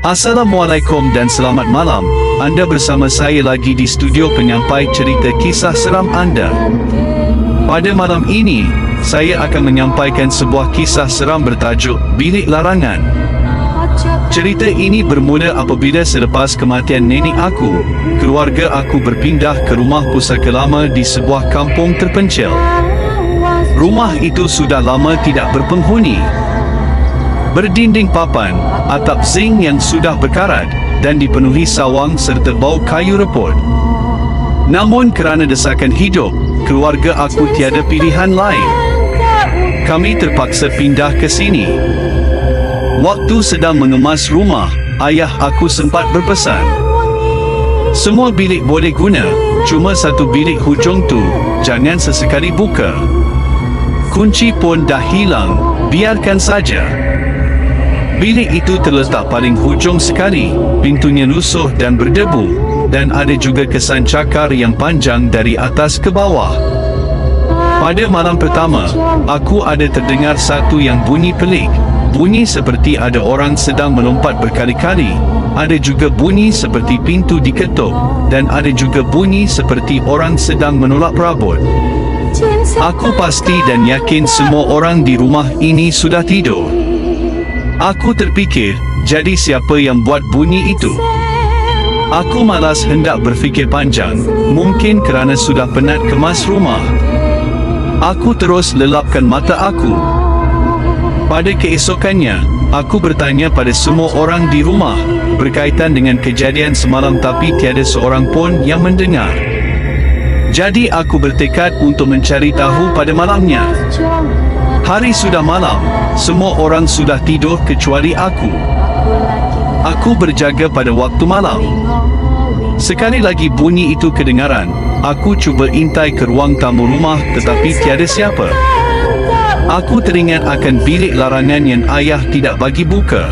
Assalamualaikum dan selamat malam. Anda bersama saya lagi di studio penyampai cerita kisah seram anda. Pada malam ini, saya akan menyampaikan sebuah kisah seram bertajuk Bilik Larangan. Cerita ini bermula apabila selepas kematian nenek aku, keluarga aku berpindah ke rumah pusaka lama di sebuah kampung terpencil. Rumah itu sudah lama tidak berpenghuni. Berdinding papan, atap zinc yang sudah berkarat, dan dipenuhi sawang serta bau kayu reput. Namun kerana desakan hidup, keluarga aku tiada pilihan lain. Kami terpaksa pindah ke sini. Waktu sedang mengemas rumah, ayah aku sempat berpesan, semua bilik boleh guna, cuma satu bilik hujung tu, jangan sesekali buka. Kunci pun dah hilang, biarkan saja. Bilik itu terletak paling hujung sekali, pintunya lusuh dan berdebu, dan ada juga kesan cakar yang panjang dari atas ke bawah. Pada malam pertama, aku ada terdengar satu yang bunyi pelik. Bunyi seperti ada orang sedang melompat berkali-kali. Ada juga bunyi seperti pintu diketuk, dan ada juga bunyi seperti orang sedang menolak perabot. Aku pasti dan yakin semua orang di rumah ini sudah tidur. Aku terfikir, jadi siapa yang buat bunyi itu? Aku malas hendak berfikir panjang, mungkin kerana sudah penat kemas rumah. Aku terus lelapkan mata aku. Pada keesokannya, aku bertanya pada semua orang di rumah berkaitan dengan kejadian semalam, tapi tiada seorang pun yang mendengar. Jadi aku bertekad untuk mencari tahu pada malamnya. Hari sudah malam, semua orang sudah tidur kecuali aku. Aku berjaga pada waktu malam. Sekali lagi bunyi itu kedengaran. Aku cuba intai ke ruang tamu rumah, tetapi tiada siapa. Aku teringat akan bilik larangan yang ayah tidak bagi buka.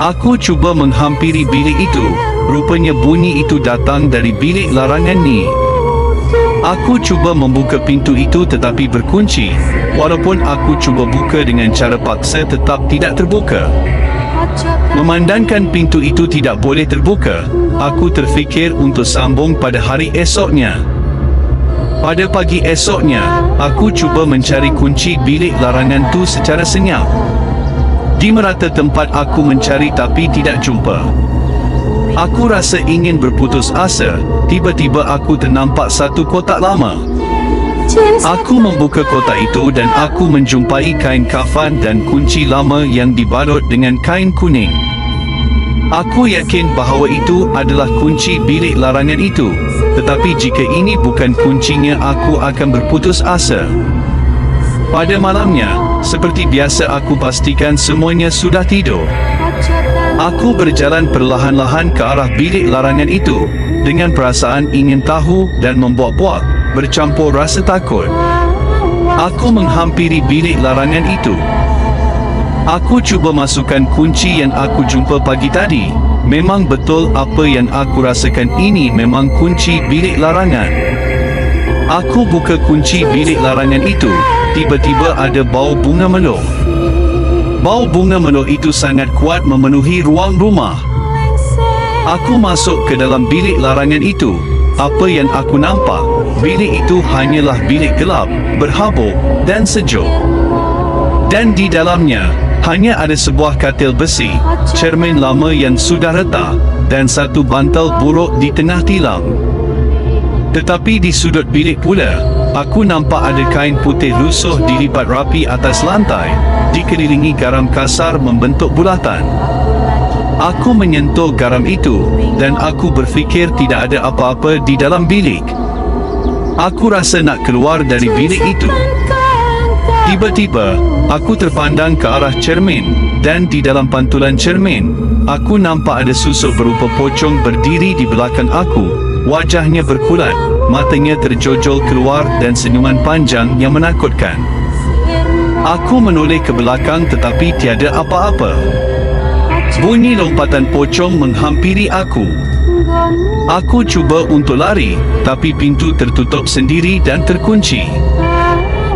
Aku cuba menghampiri bilik itu. Rupanya bunyi itu datang dari bilik larangan ni. Aku cuba membuka pintu itu tetapi berkunci. Walaupun aku cuba buka dengan cara paksa, tetap tidak terbuka. Memandangkan pintu itu tidak boleh terbuka, aku terfikir untuk sambung pada hari esoknya. Pada pagi esoknya, aku cuba mencari kunci bilik larangan tu secara senyap. Di merata tempat aku mencari tapi tidak jumpa. Aku rasa ingin berputus asa. Tiba-tiba aku ternampak satu kotak lama. Aku membuka kotak itu dan aku menjumpai kain kafan dan kunci lama yang dibalut dengan kain kuning. Aku yakin bahawa itu adalah kunci bilik larangan itu. Tetapi jika ini bukan kuncinya, aku akan berputus asa. Pada malamnya, seperti biasa, aku pastikan semuanya sudah tidur. Aku berjalan perlahan-lahan ke arah bilik larangan itu, dengan perasaan ingin tahu dan membuak-buak, bercampur rasa takut. Aku menghampiri bilik larangan itu. Aku cuba masukkan kunci yang aku jumpa pagi tadi. Memang betul apa yang aku rasakan ini memang kunci bilik larangan. Aku buka kunci bilik larangan itu. Tiba-tiba ada bau bunga meluk. Bau bunga meluk itu sangat kuat memenuhi ruang rumah. Aku masuk ke dalam bilik larangan itu. Apa yang aku nampak, bilik itu hanyalah bilik gelap, berhabuk dan sejuk. Dan di dalamnya, hanya ada sebuah katil besi, cermin lama yang sudah retak, dan satu bantal buruk di tengah tilam. Tetapi di sudut bilik pula, aku nampak ada kain putih lusuh dilipat rapi atas lantai, dikelilingi garam kasar membentuk bulatan. Aku menyentuh garam itu, dan aku berfikir tidak ada apa-apa di dalam bilik. Aku rasa nak keluar dari bilik itu. Tiba-tiba, aku terpandang ke arah cermin, dan di dalam pantulan cermin, aku nampak ada susuk berupa pocong berdiri di belakang aku. Wajahnya berkulat, matanya terjojol keluar dan senyuman panjang yang menakutkan. Aku menoleh ke belakang tetapi tiada apa-apa. Bunyi lompatan pocong menghampiri aku. Aku cuba untuk lari, tapi pintu tertutup sendiri dan terkunci.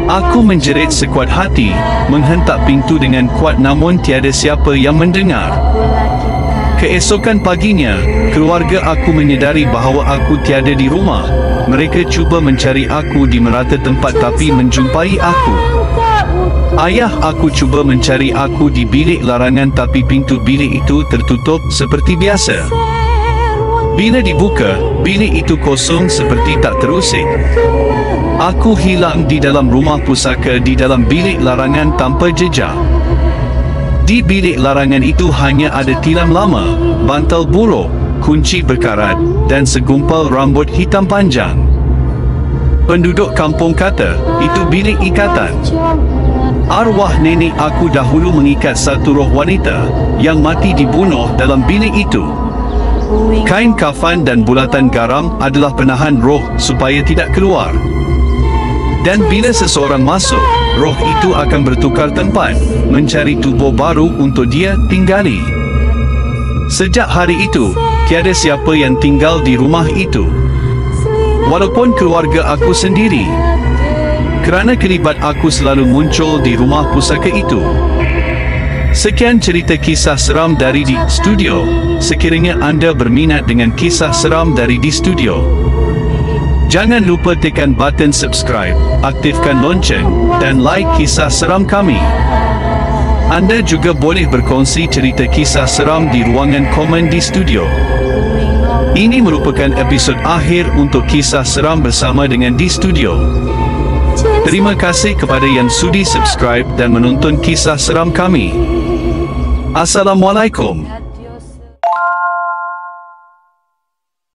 Aku menjerit sekuat hati, menghentak pintu dengan kuat, namun tiada siapa yang mendengar. Keesokan paginya, keluarga aku menyedari bahawa aku tiada di rumah. Mereka cuba mencari aku di merata tempat tapi menjumpai aku. Ayah aku cuba mencari aku di bilik larangan tapi pintu bilik itu tertutup seperti biasa. Bila dibuka, bilik itu kosong seperti tak terusik. Aku hilang di dalam rumah pusaka di dalam bilik larangan tanpa jejak. Di bilik larangan itu hanya ada tilam lama, bantal buruk, kunci berkarat, dan segumpal rambut hitam panjang. Penduduk kampung kata, itu bilik ikatan. Arwah nenek aku dahulu mengikat satu roh wanita yang mati dibunuh dalam bilik itu. Kain kafan dan bulatan garam adalah penahan roh supaya tidak keluar. Dan bila seseorang masuk, roh itu akan bertukar tempat, mencari tubuh baru untuk dia tinggali. Sejak hari itu, tiada siapa yang tinggal di rumah itu. Walaupun keluarga aku sendiri. Kerana kelibat aku selalu muncul di rumah pusaka itu. Sekian cerita kisah seram dari di studio. Sekiranya anda berminat dengan kisah seram dari di studio, jangan lupa tekan button subscribe, aktifkan lonceng, dan like kisah seram kami. Anda juga boleh berkongsi cerita kisah seram di ruangan komen di studio. Ini merupakan episod akhir untuk kisah seram bersama dengan di studio. Terima kasih kepada yang sudi subscribe dan menonton kisah seram kami. Assalamualaikum.